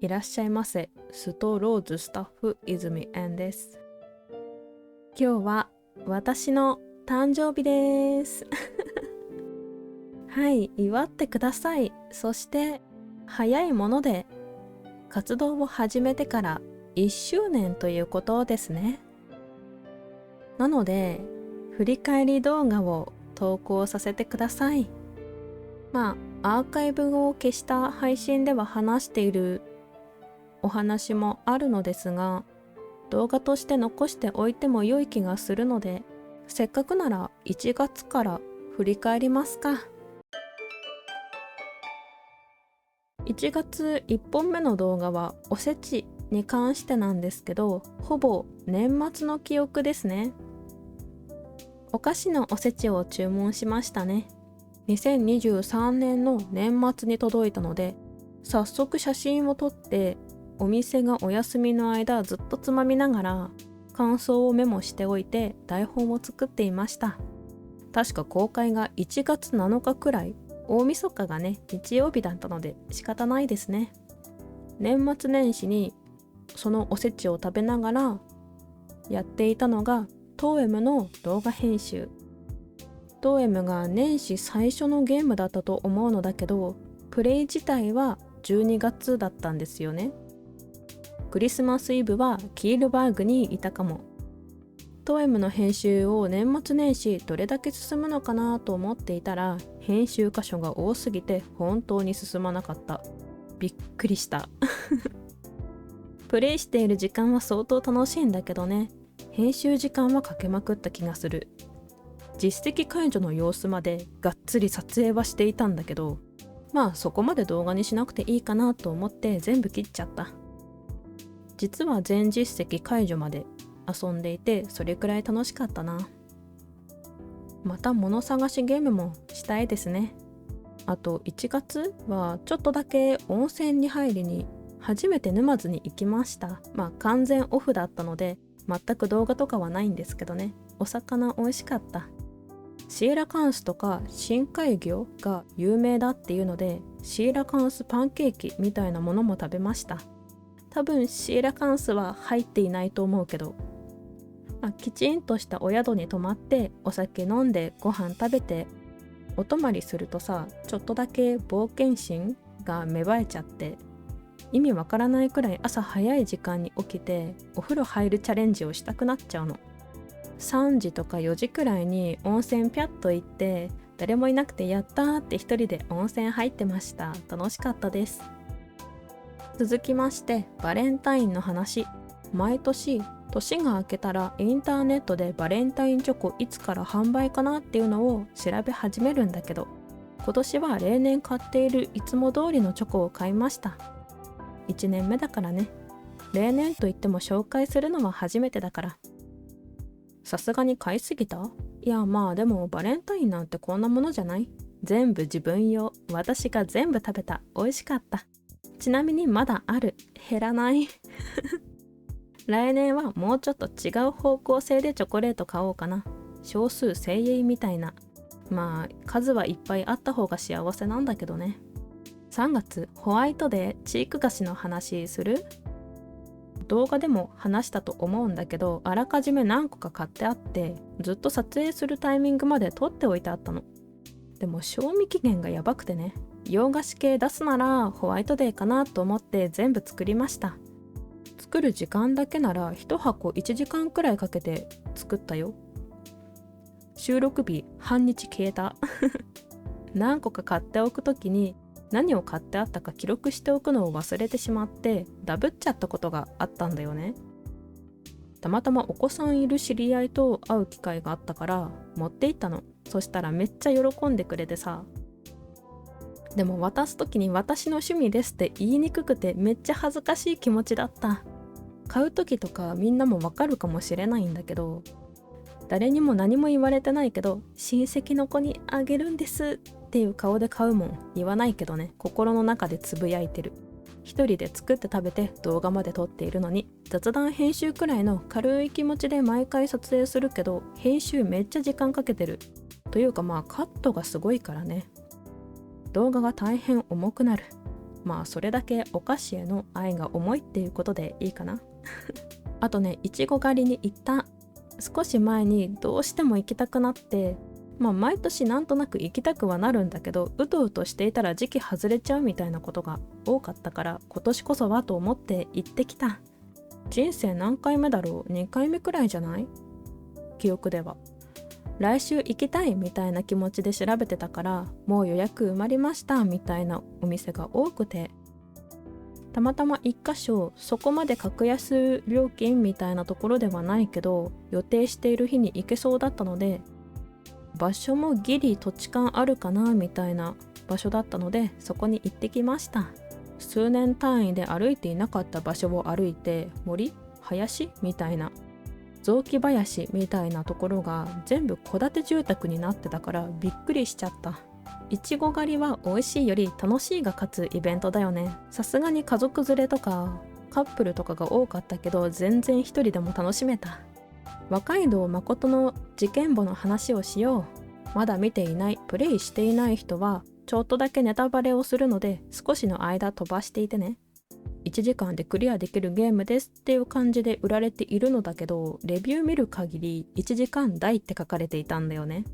いらっしゃいませ。ストローズスタッフ泉園です。今日は私の誕生日です。はい、祝ってください。そして早いもので活動を始めてから1周年ということですね。なので振り返り動画を投稿させてください。アーカイブを消した配信では話しているお話もあるのですが、動画として残しておいても良い気がするので、せっかくなら1月から振り返りますか。1月1本目の動画はおせちに関してなんですけど、ほぼ年末の記憶ですね。お菓子のおせちを注文しましたね。2023年の年末に届いたので、早速写真を撮ってお店がお休みの間ずっとつまみながら感想をメモしておいて台本を作っていました。確か公開が1月7日くらい、大晦日がね日曜日だったので仕方ないですね。年末年始にそのおせちを食べながらやっていたのがトーエムの動画編集。トーエムが年始最初のゲームだったと思うのだけど、プレイ自体は12月だったんですよね。クリスマスイブはキールバーグにいたかも。トーエムの編集を年末年始どれだけ進むのかなと思っていたら、編集箇所が多すぎて本当に進まなかった。びっくりしたプレイしている時間は相当楽しいんだけどね、編集時間はかけまくった気がする。実績解除の様子までがっつり撮影はしていたんだけど、そこまで動画にしなくていいかなと思って全部切っちゃった。実は全実績解除まで遊んでいて、それくらい楽しかったな。また物探しゲームもしたいですね。あと1月はちょっとだけ温泉に入りに初めて沼津に行きました。完全オフだったので全く動画とかはないんですけどね、お魚美味しかった。シーラカンスとか深海魚が有名だっていうので、シーラカンスパンケーキみたいなものも食べました。多分シーラカンスは入っていないと思うけど、きちんとしたお宿に泊まってお酒飲んでご飯食べてお泊まりするとさ、ちょっとだけ冒険心が芽生えちゃって、意味わからないくらい朝早い時間に起きてお風呂入るチャレンジをしたくなっちゃうの。3時とか4時くらいに温泉ピャッと行って、誰もいなくてやったーって一人で温泉入ってました。楽しかったです。続きましてバレンタインの話。毎年年が明けたらインターネットでバレンタインチョコいつから販売かなっていうのを調べ始めるんだけど、今年は例年買っているいつも通りのチョコを買いました。1年目だからね。例年といっても紹介するのは初めてだから。さすがに買いすぎた？いやでもバレンタインなんてこんなものじゃない？全部自分用。私が全部食べた。美味しかった。ちなみにまだある。減らない来年はもうちょっと違う方向性でチョコレート買おうかな。少数精鋭みたいな。数はいっぱいあった方が幸せなんだけどね。3月ホワイトデーチーク菓子の話する？動画でも話したと思うんだけど、あらかじめ何個か買ってあってずっと撮影するタイミングまで撮っておいてあったの。でも賞味期限がやばくてね、洋菓子系出すならホワイトデーかなと思って全部作りました。作る時間だけなら1箱1時間くらいかけて作ったよ。収録日半日消えた何個か買っておくときに何を買ってあったか記録しておくのを忘れてしまってダブっちゃったことがあったんだよね。たまたまお子さんいる知り合いと会う機会があったから持って行ったの。そしたらめっちゃ喜んでくれてさ。でも渡す時に私の趣味ですって言いにくくてめっちゃ恥ずかしい気持ちだった。買う時とかみんなもわかるかもしれないんだけど、誰にも何も言われてないけど親戚の子にあげるんですっていう顔で買うもん。言わないけどね、心の中でつぶやいてる。一人で作って食べて動画まで撮っているのに、雑談編集くらいの軽い気持ちで毎回撮影するけど、編集めっちゃ時間かけてる。というかカットがすごいからね。動画が大変重くなる。まあそれだけお菓子への愛が重いっていうことでいいかな。あとね、いちご狩りに行った。少し前にどうしても行きたくなって、毎年なんとなく行きたくはなるんだけど、うとうとしていたら時期外れちゃうみたいなことが多かったから、今年こそはと思って行ってきた。人生何回目だろう？ 2 回目くらいじゃない？記憶では。来週行きたいみたいな気持ちで調べてたから、もう予約埋まりましたみたいなお店が多くて、たまたま一箇所そこまで格安料金みたいなところではないけど、予定している日に行けそうだったので、場所もギリ土地勘あるかなみたいな場所だったので、そこに行ってきました。数年単位で歩いていなかった場所を歩いて、森？林？みたいな雑木林みたいなところが全部戸建て住宅になってたからびっくりしちゃった。いちご狩りは美味しいより楽しいが勝つイベントだよね。さすがに家族連れとかカップルとかが多かったけど、全然一人でも楽しめた。和街道誠の事件簿の話をしよう。まだ見ていない、プレイしていない人はちょっとだけネタバレをするので、少しの間飛ばしていてね。1時間でクリアできるゲームですっていう感じで売られているのだけど、レビュー見る限り1時間台って書かれていたんだよね。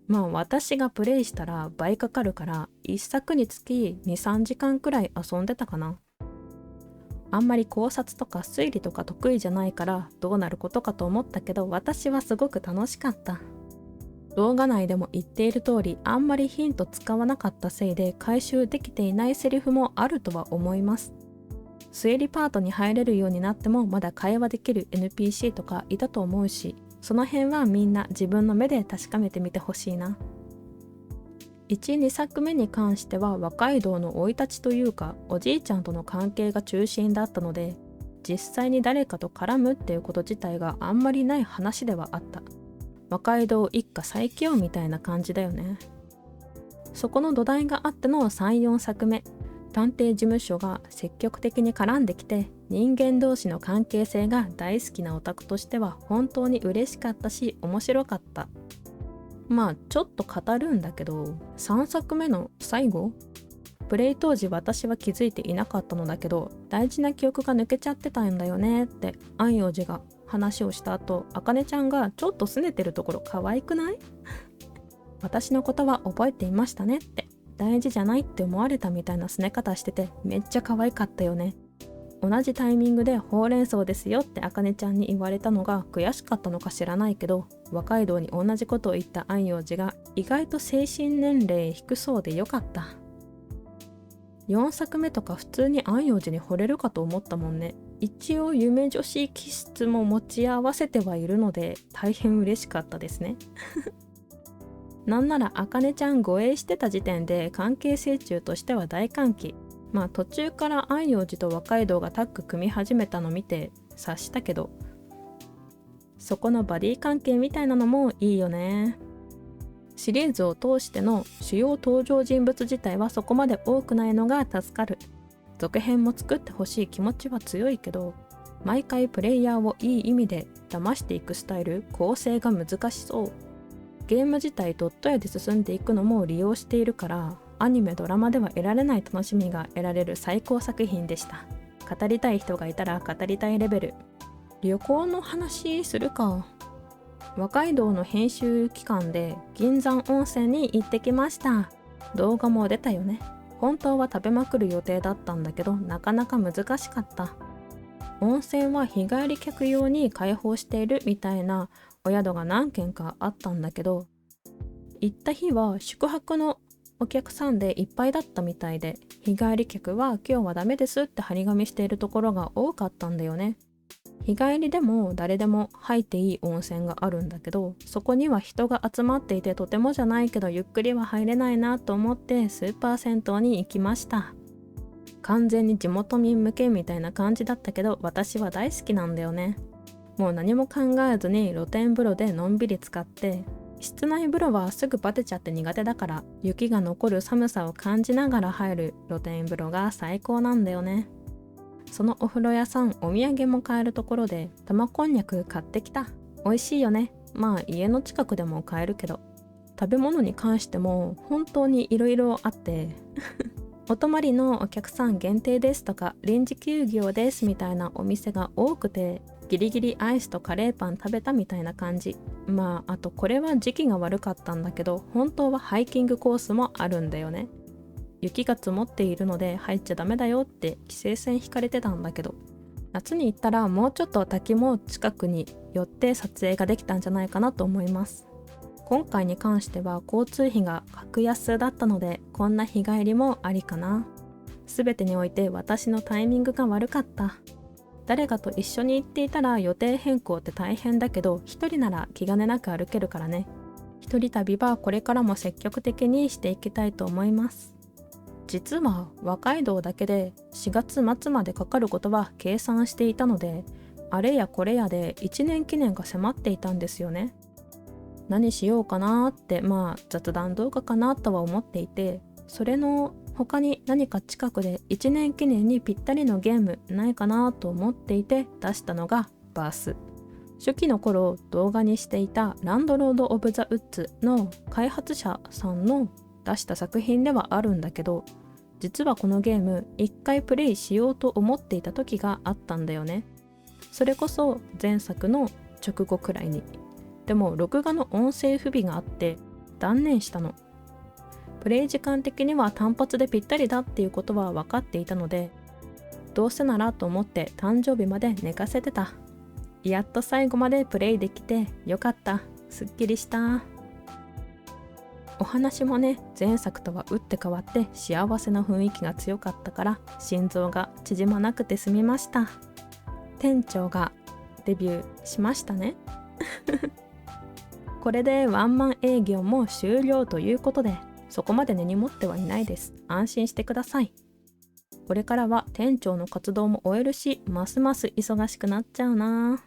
私がプレイしたら倍かかるから、1作につき 2,3 時間くらい遊んでたかな。あんまり考察とか推理とか得意じゃないからどうなることかと思ったけど、私はすごく楽しかった。動画内でも言っている通り、あんまりヒント使わなかったせいで回収できていないセリフもあるとは思います。推理パートに入れるようになってもまだ会話できる NPC とかいたと思うし、その辺はみんな自分の目で確かめてみてほしいな。1、2作目に関しては和街道の生い立ちというか、おじいちゃんとの関係が中心だったので、実際に誰かと絡むっていうこと自体があんまりない話ではあった。和街道一家最強みたいな感じだよね。そこの土台があっての3、4作目、探偵事務所が積極的に絡んできて、人間同士の関係性が大好きなオタクとしては本当に嬉しかったし、面白かった。ちょっと語るんだけど、3作目の最後、プレイ当時私は気づいていなかったのだけど、大事な記憶が抜けちゃってたんだよねって安養寺が話をした後、あかねちゃんがちょっと拗ねてるところ可愛くない？私のことは覚えていましたねって、大事じゃないって思われたみたいな拗ね方してて、めっちゃ可愛かったよね。同じタイミングでほうれん草ですよってあかねちゃんに言われたのが悔しかったのか知らないけど、和街道に同じことを言った安養寺が意外と精神年齢低そうでよかった。4作目とか普通に安養寺に惚れるかと思ったもんね。一応夢女子気質も持ち合わせてはいるので大変嬉しかったですね。なんならあかねちゃん護衛してた時点で関係性中としては大歓喜。途中から安養寺と和街道がタッグ組み始めたの見て察したけど、そこのバディ関係みたいなのもいいよね。シリーズを通しての主要登場人物自体はそこまで多くないのが助かる。続編も作ってほしい気持ちは強いけど、毎回プレイヤーをいい意味で騙していくスタイル、構成が難しそう。ゲーム自体ドット絵で進んでいくのも利用しているから、アニメドラマでは得られない楽しみが得られる最高作品でした。語りたい人がいたら語りたいレベル。旅行の話するか。和街道の編集期間で銀山温泉に行ってきました。動画も出たよね。本当は食べまくる予定だったんだけど、なかなか難しかった。温泉は日帰り客用に開放しているみたいなお宿が何軒かあったんだけど、行った日は宿泊のお客さんでいっぱいだったみたいで、日帰り客は今日はダメですって張り紙しているところが多かったんだよね。日帰りでも誰でも入っていい温泉があるんだけど、そこには人が集まっていてとてもじゃないけどゆっくりは入れないなと思ってスーパー銭湯に行きました。完全に地元民向けみたいな感じだったけど、私は大好きなんだよね。もう何も考えずに露天風呂でのんびり浸かって、室内風呂はすぐバテちゃって苦手だから、雪が残る寒さを感じながら入る露天風呂が最高なんだよね。そのお風呂屋さん、お土産も買えるところで玉こんにゃく買ってきた。美味しいよね。家の近くでも買えるけど、食べ物に関しても本当にいろいろあってお泊まりのお客さん限定ですとか臨時休業ですみたいなお店が多くて、ギリギリアイスとカレーパン食べたみたいな感じ。あとこれは時期が悪かったんだけど、本当はハイキングコースもあるんだよね。雪が積もっているので入っちゃダメだよって規制線引かれてたんだけど、夏に行ったらもうちょっと滝も近くに寄って撮影ができたんじゃないかなと思います。今回に関しては交通費が格安だったので、こんな日帰りもありかな。全てにおいて私のタイミングが悪かった。誰かと一緒に行っていたら予定変更って大変だけど、一人なら気兼ねなく歩けるからね。一人旅はこれからも積極的にしていきたいと思います。実は和街道だけで4月末までかかることは計算していたので、あれやこれやで1年記念が迫っていたんですよね。何しようかなって雑談動画かなとは思っていて、それの他に何か近くで1年記念にぴったりのゲームないかなと思っていて出したのがバース。初期の頃動画にしていたランドロード・オブ・ザ・ウッズの開発者さんの出した作品ではあるんだけど、実はこのゲーム一回プレイしようと思っていた時があったんだよね。それこそ前作の直後くらいに。でも録画の音声不備があって断念したの。プレイ時間的には単発でぴったりだっていうことは分かっていたので、どうせならと思って誕生日まで寝かせてた。やっと最後までプレイできてよかった。すっきりした。お話もね、前作とは打って変わって幸せな雰囲気が強かったから心臓が縮まなくて済みました。店長がデビューしましたね。これでワンマン営業も終了ということで、そこまで根に持ってはいないです。安心してください。これからは店長の活動も終えるし、ますます忙しくなっちゃうな。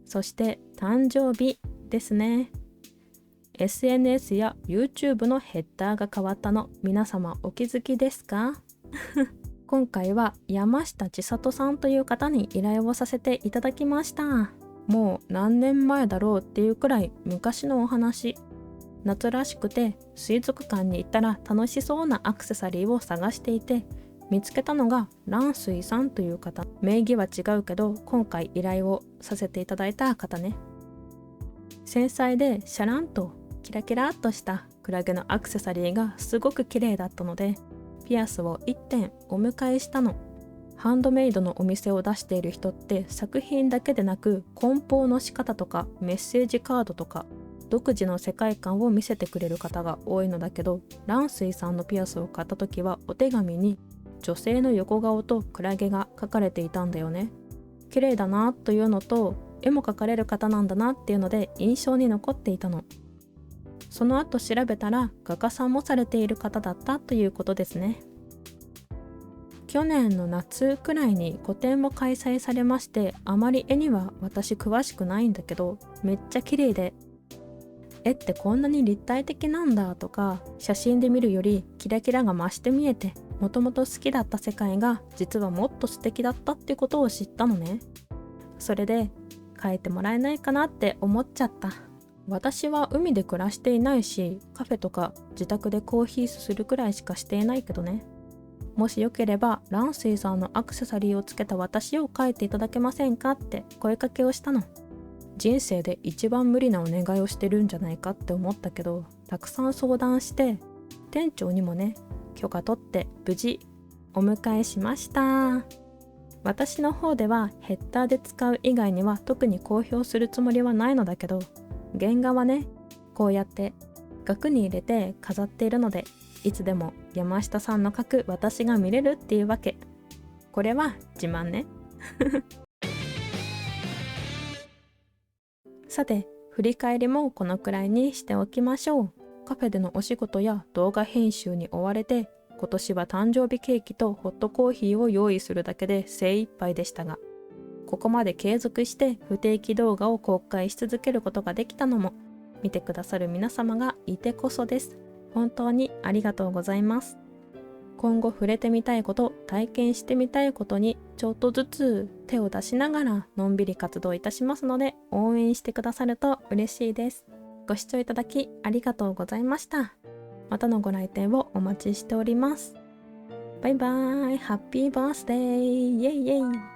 そして誕生日ですね。SNS や YouTube のヘッダーが変わったの、皆様お気づきですか？今回は山下千里さんという方に依頼をさせていただきました。もう何年前だろうっていうくらい昔のお話。夏らしくて水族館に行ったら楽しそうなアクセサリーを探していて、見つけたのが蘭水さんという方。名義は違うけど今回依頼をさせていただいた方ね。繊細でシャランとキラキラっとしたクラゲのアクセサリーがすごく綺麗だったので、ピアスを1点お迎えしたの。ハンドメイドのお店を出している人って作品だけでなく梱包の仕方とかメッセージカードとか独自の世界観を見せてくれる方が多いのだけど、蘭水さんのピアスを買った時はお手紙に女性の横顔とクラゲが描かれていたんだよね。綺麗だなというのと、絵も描かれる方なんだなっていうので印象に残っていたの。その後調べたら画家さんもされている方だったということですね。去年の夏くらいに個展も開催されまして、あまり絵には私詳しくないんだけど、めっちゃ綺麗で、絵ってこんなに立体的なんだとか、写真で見るよりキラキラが増して見えて、もともと好きだった世界が実はもっと素敵だったってことを知ったのね。それで描いてもらえないかなって思っちゃった。私は海で暮らしていないし、カフェとか自宅でコーヒーするくらいしかしていないけどね。もしよければ蘭水さんのアクセサリーをつけた私を描いていただけませんかって声かけをしたの。人生で一番無理なお願いをしてるんじゃないかって思ったけど、たくさん相談して店長にもね許可取って無事お迎えしました。私の方ではヘッダーで使う以外には特に公表するつもりはないのだけど、原画はねこうやって額に入れて飾っているので、いつでも山下さんの描く私が見れるっていうわけ。これは自慢ね。さて振り返りもこのくらいにしておきましょう。カフェでのお仕事や動画編集に追われて、今年は誕生日ケーキとホットコーヒーを用意するだけで精一杯でしたが、ここまで継続して不定期動画を公開し続けることができたのも、見てくださる皆様がいてこそです。本当にありがとうございます。今後触れてみたいこと、体験してみたいことにちょっとずつ手を出しながらのんびり活動いたしますので、応援してくださると嬉しいです。ご視聴いただきありがとうございました。またのご来店をお待ちしております。バイバイ。ハッピーバースデー。イェイイェイ。